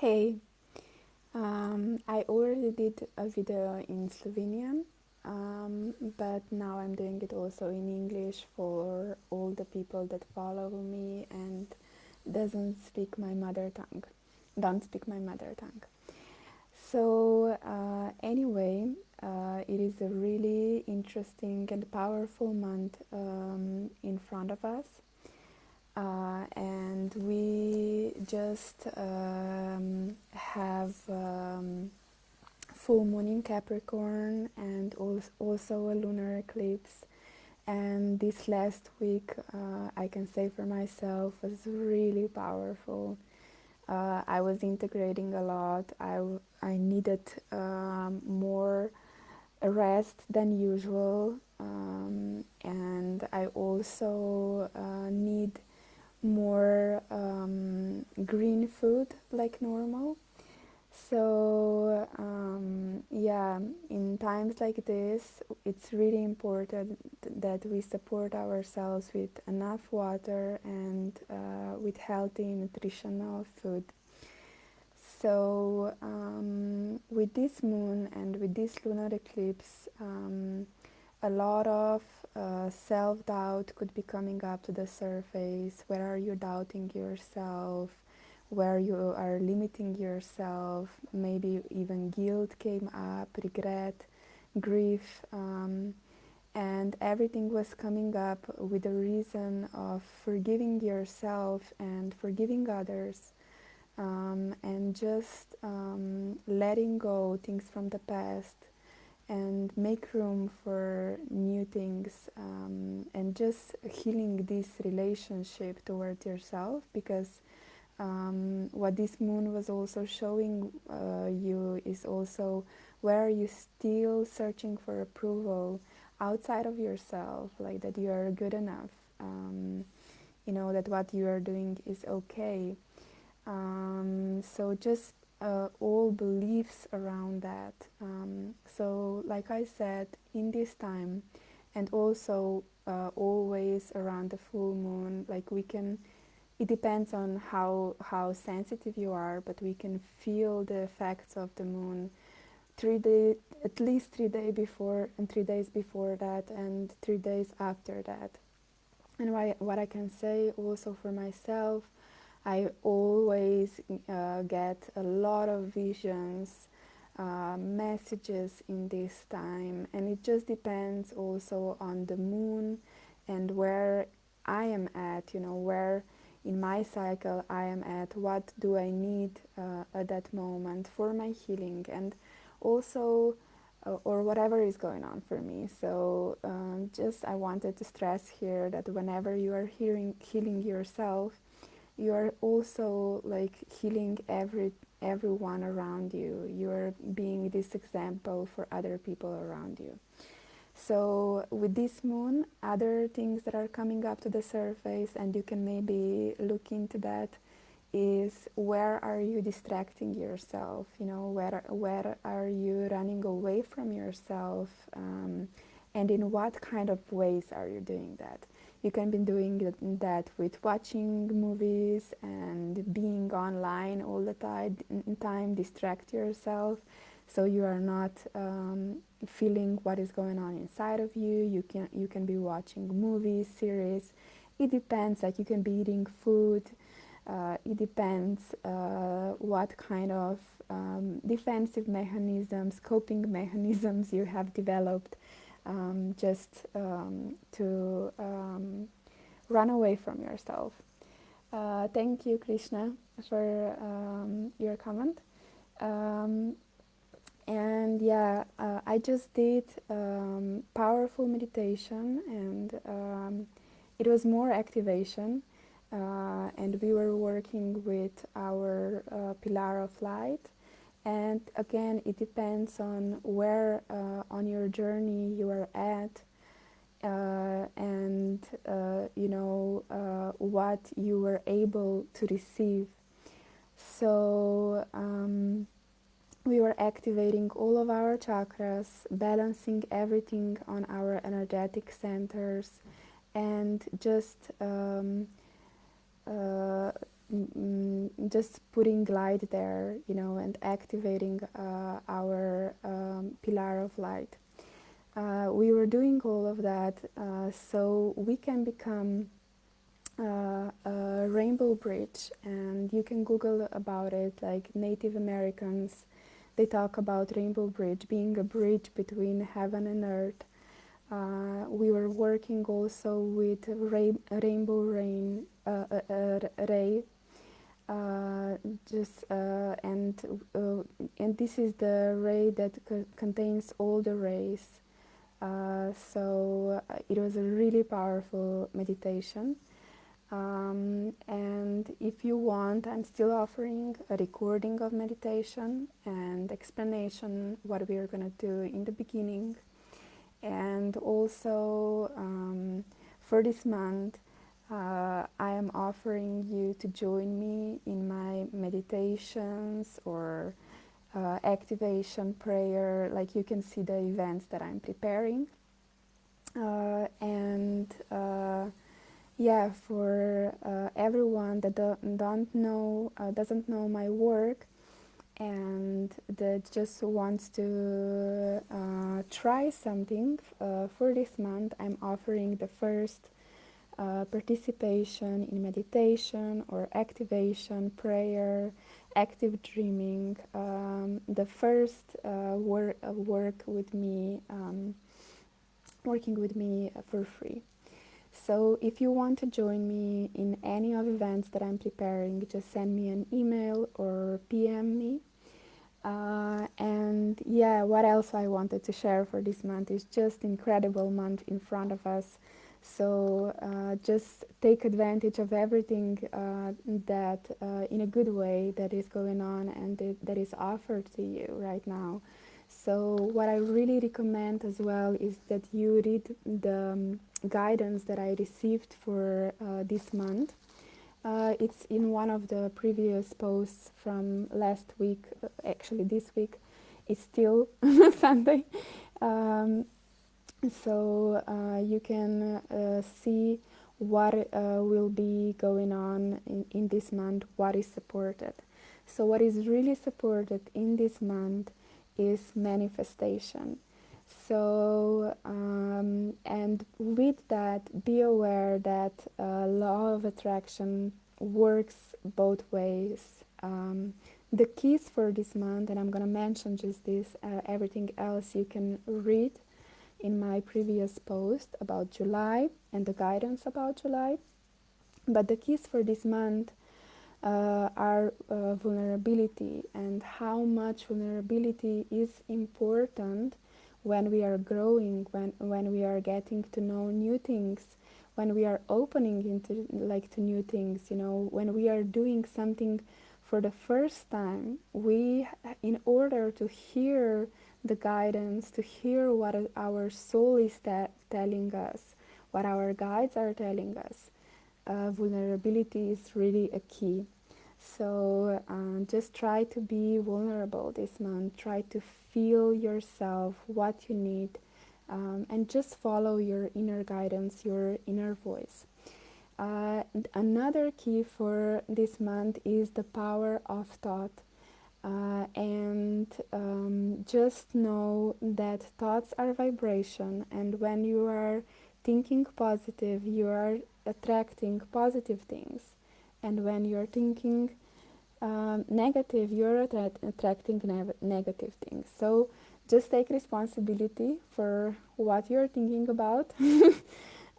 Hey, I already did a video in Slovenian, but now I'm doing it also in English for all the people that follow me and doesn't speak my mother tongue, don't speak my mother tongue. So anyway, it is a really interesting and powerful month in front of us. And we just have full moon in Capricorn and also a lunar eclipse. And this last week, I can say for myself, was really powerful. I was integrating a lot. I needed more rest than usual, and I also need more green food like normal. So yeah, in times like this, it's really important that we support ourselves with enough water and with healthy nutritional food. So with this moon and with this lunar eclipse, a lot of self-doubt could be coming up to the surface. Where are you doubting yourself? Where you are limiting yourself? Maybe even guilt came up, regret, grief, and everything was coming up with a reason of forgiving yourself and forgiving others, and just letting go things from the past and make room for new things, and just healing this relationship towards yourself, because what this moon was also showing you is also where are you still searching for approval outside of yourself, like that you are good enough, that what you are doing is okay. So just all beliefs around that. So like I said, in this time, and also always around the full moon, like we can, it depends on how sensitive you are, but we can feel the effects of the moon at least 3 days before, and 3 days before that, and 3 days after that. And what I can say also for myself, I always get a lot of visions, messages in this time, and it just depends also on the moon and where I am at, where in my cycle I am at, what do I need at that moment for my healing, and also or whatever is going on for me. So just I wanted to stress here that whenever you are healing yourself, you are also like healing everyone around you. You are being this example for other people around you. So with this moon, other things that are coming up to the surface, and you can maybe look into that, is where are you distracting yourself? Where are you running away from yourself? And in what kind of ways are you doing that? You can be doing that with watching movies and being online all the time, distract yourself, so you are not feeling what is going on inside of you. You can be watching movies, series. It depends. Like you can be eating food. It depends what kind of defensive mechanisms, coping mechanisms you have developed, just to run away from yourself. Thank you, Krishna, for your comment. Um, and yeah, I just did powerful meditation, and it was more activation. And we were working with our pillar of light. And again, it depends on where on your journey you are at, and what you were able to receive. So we were activating all of our chakras, balancing everything on our energetic centers, and just just putting light there, and activating our pillar of light. We were doing all of that so we can become a rainbow bridge, and you can Google about it. Like Native Americans, they talk about rainbow bridge being a bridge between heaven and earth. We were working also with rainbow rain ray, just and this is the ray that contains all the rays. So it was a really powerful meditation. And if you want, I'm still offering a recording of meditation and explanation what we are going to do in the beginning. And also for this month, I am offering you to join me in my meditations or activation prayer. Like you can see the events that I'm preparing. And yeah, for everyone that doesn't know my work and that just wants to try something for this month, I'm offering the first participation in meditation or activation prayer, active dreaming, the first work with me, working with me for free. So if you want to join me in any of the events that I'm preparing, just send me an email or PM me. And yeah, what else I wanted to share for this month is just incredible month in front of us. So just take advantage of everything that in a good way that is going on and that is offered to you right now. So what I really recommend as well is that you read the guidance that I received for this month. It's in one of the previous posts from last week. Actually, this week it's still Sunday. So you can see what will be going on in this month, what is supported. So what is really supported in this month is manifestation. So and with that, be aware that law of attraction works both ways. The keys for this month, and I'm going to mention just this, everything else you can read in my previous post about July and the guidance about July. But the keys for this month are vulnerability, and how much vulnerability is important when we are growing, when we are getting to know new things, when we are opening into to new things, when we are doing something for the first time. We, in order to hear the guidance, to hear what our soul is telling us, what our guides are telling us, vulnerability is really a key. So just try to be vulnerable this month. Try to feel yourself, what you need, and just follow your inner guidance, your inner voice. Another key for this month is the power of thought. And just know that thoughts are vibration, and when you are thinking positive, you are attracting positive things, and when you're thinking negative, you're attracting negative things. So just take responsibility for what you're thinking about.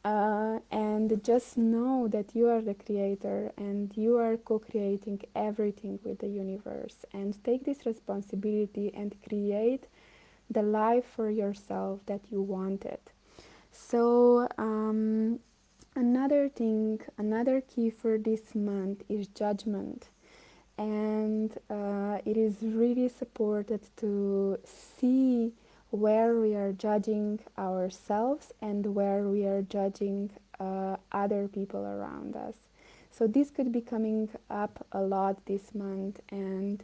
And just know that you are the creator and you are co-creating everything with the universe, and take this responsibility and create the life for yourself that you wanted. So another key for this month is judgment. And it is really supported to see where we are judging ourselves and where we are judging other people around us. So this could be coming up a lot this month, and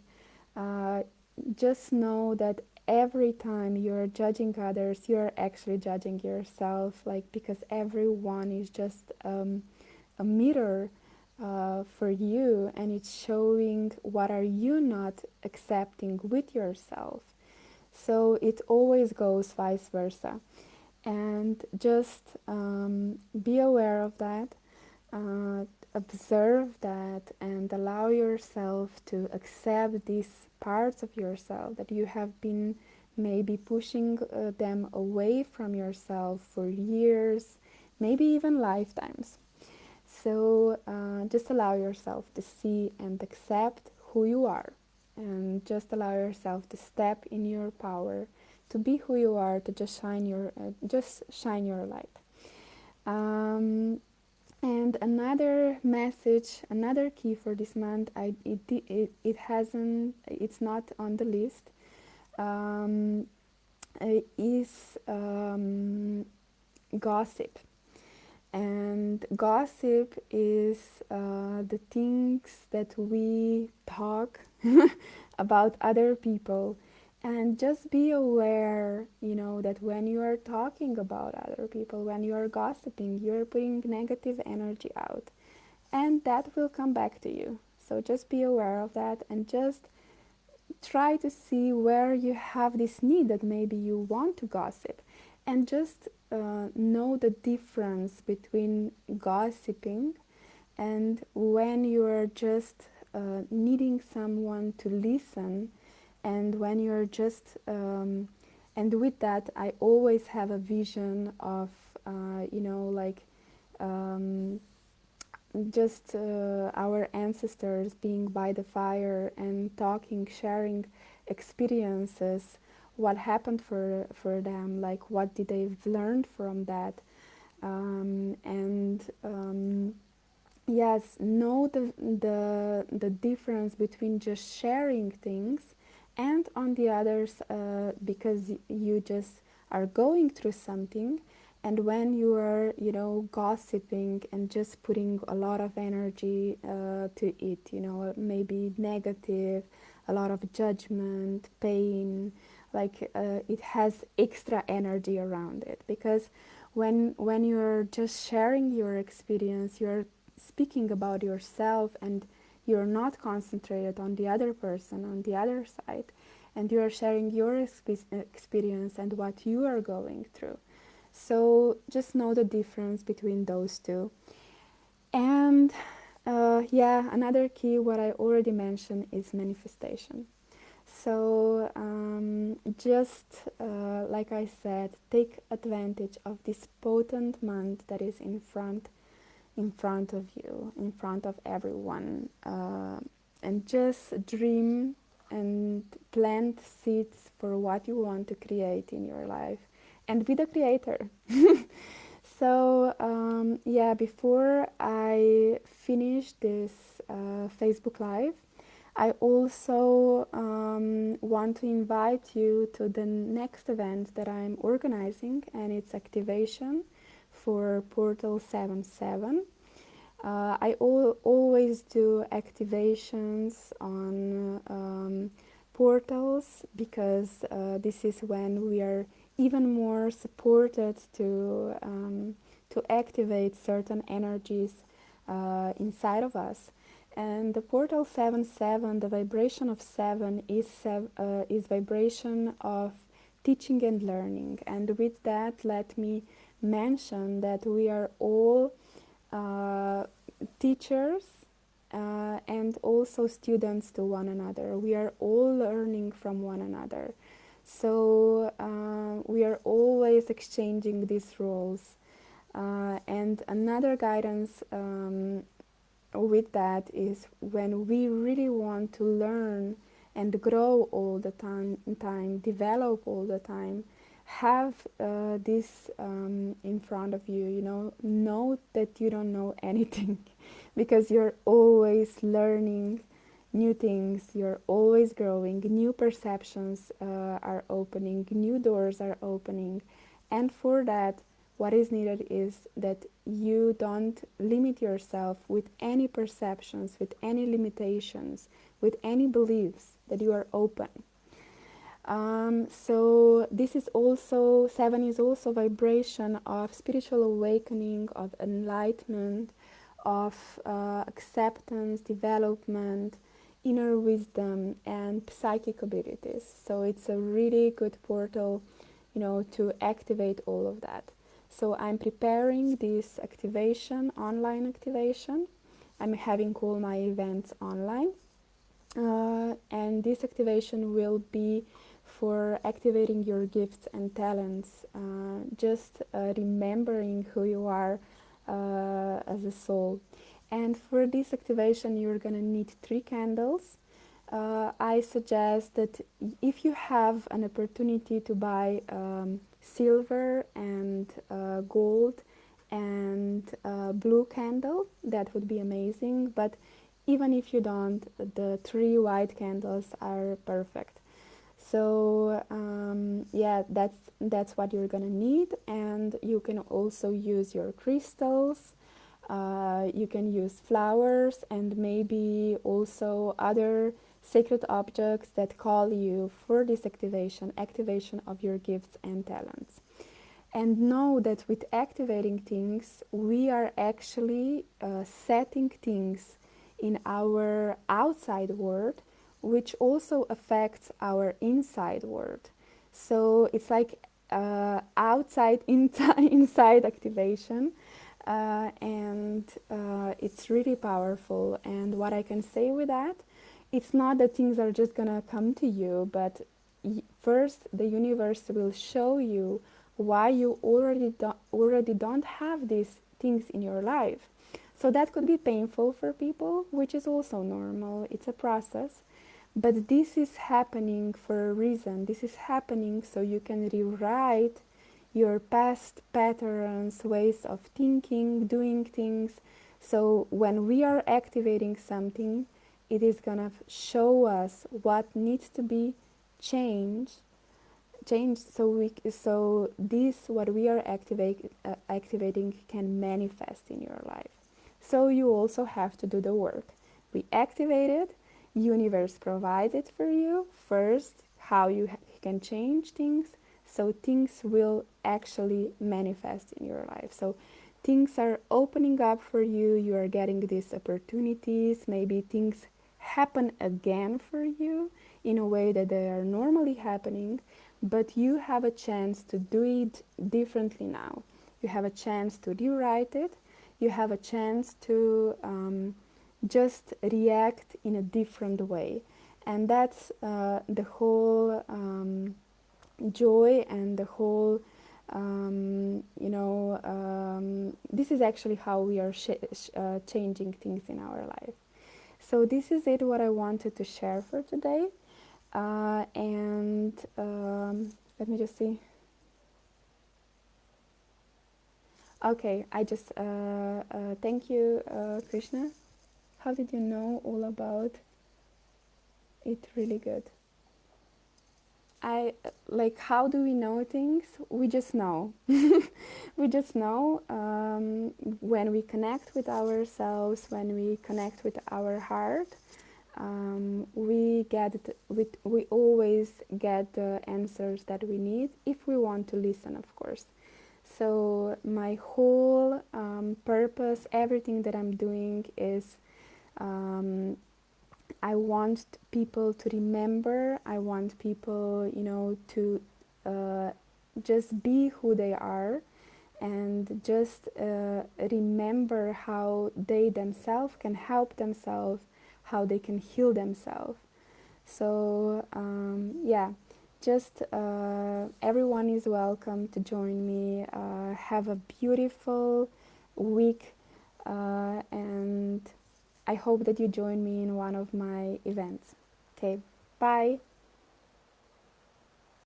just know that every time you're judging others, you're actually judging yourself, because everyone is just a mirror for you, and it's showing what are you not accepting with yourself. So it always goes vice versa. And just be aware of that, uh, observe that, and allow yourself to accept these parts of yourself that you have been maybe pushing them away from yourself for years, maybe even lifetimes. So just allow yourself to see and accept who you are, and just allow yourself to step in your power, to be who you are, to just shine your light. And another message, another key for this month, it's not on the list, um, is gossip. And gossip is the things that we talk about other people. And just be aware, that when you are talking about other people, when you are gossiping, you're putting negative energy out. And that will come back to you. So just be aware of that, and just try to see where you have this need that maybe you want to gossip, and just know the difference between gossiping and when you're just needing someone to listen, and when you're just and with that I always have a vision of like um, just our ancestors being by the fire and talking, sharing experiences, what happened for them, like what did they learn from that, and yes, know the difference between just sharing things, and on the others, because you just are going through something, and when you are, gossiping and just putting a lot of energy to it, maybe negative, a lot of judgment, pain, like it has extra energy around it, because when you're just sharing your experience, you're speaking about yourself, and you're not concentrated on the other person on the other side, and you are sharing your experience and what you are going through. So just know the difference between those two. And yeah, another key, what I already mentioned, is manifestation. So just like I said, take advantage of this potent month that is in front of you, in front of everyone, and just dream and plant seeds for what you want to create in your life, and be the creator. So yeah, before I finish this Facebook Live, I also want to invite you to the next event that I'm organizing, and it's activation for Portal 77. I always do activations on portals, because this is when we are even more supported to activate certain energies inside of us. And the portal 77, the vibration of 7 is vibration of teaching and learning. And with that, let me mention that we are all uh, teachers and also students to one another. We are all learning from one another. So we are always exchanging these roles. And another guidance with that is when we really want to learn and grow all the time, develop all the time, have this in front of you, know that you don't know anything because you're always learning new things, you're always growing, new perceptions are opening, new doors are opening, and for that, what is needed is that you don't limit yourself with any perceptions, with any limitations, with any beliefs, that you are open. So this is also, 7 is also vibration of spiritual awakening, of enlightenment, of acceptance, development, inner wisdom, and psychic abilities. So it's a really good portal, to activate all of that. So I'm preparing this activation, online activation. I'm having all my events online. And this activation will be for activating your gifts and talents, just remembering who you are as a soul. And for this activation, you're gonna need 3 candles. I suggest that if you have an opportunity to buy silver and gold and blue candle, that would be amazing. But even if you don't, the 3 white candles are perfect. So yeah, that's what you're gonna need, and you can also use your crystals. You can use flowers and maybe also other sacred objects that call you for this activation of your gifts and talents. And know that with activating things, we are actually setting things in our outside world, which also affects our inside world. So it's like outside, inside activation. And it's really powerful. And what I can say with that, it's not that things are just gonna come to you, but first the universe will show you why you already don't have these things in your life. So that could be painful for people, which is also normal. It's a process. But this is happening for a reason. This is happening so you can rewrite your past patterns, ways of thinking, doing things. So when we are activating something, it is gonna show us what needs to be changed so this what we are activating can manifest in your life. So you also have to do the work. We activate it, universe provides it for you first, how you can change things, so things will actually manifest in your life. So things are opening up for you, you are getting these opportunities, maybe things happen again for you in a way that they are normally happening, but you have a chance to do it differently now. You have a chance to rewrite it. You have a chance to just react in a different way. And that's the whole joy and the whole, this is actually how we are changing things in our life. So this is it, what I wanted to share for today. And let me just see. Okay, I just thank you, Krishna. How did you know all about it? Really good. I like, how do we know things? We just know. We just know when we connect with ourselves, when we connect with our heart. We always get the answers that we need if we want to listen, of course. So my whole purpose, everything that I'm doing is I want people to remember. I want people, to just be who they are and just remember how they themselves can help themselves, how they can heal themselves. So yeah, just everyone is welcome to join me. Have a beautiful week, and I hope that you join me in one of my events. Okay, bye.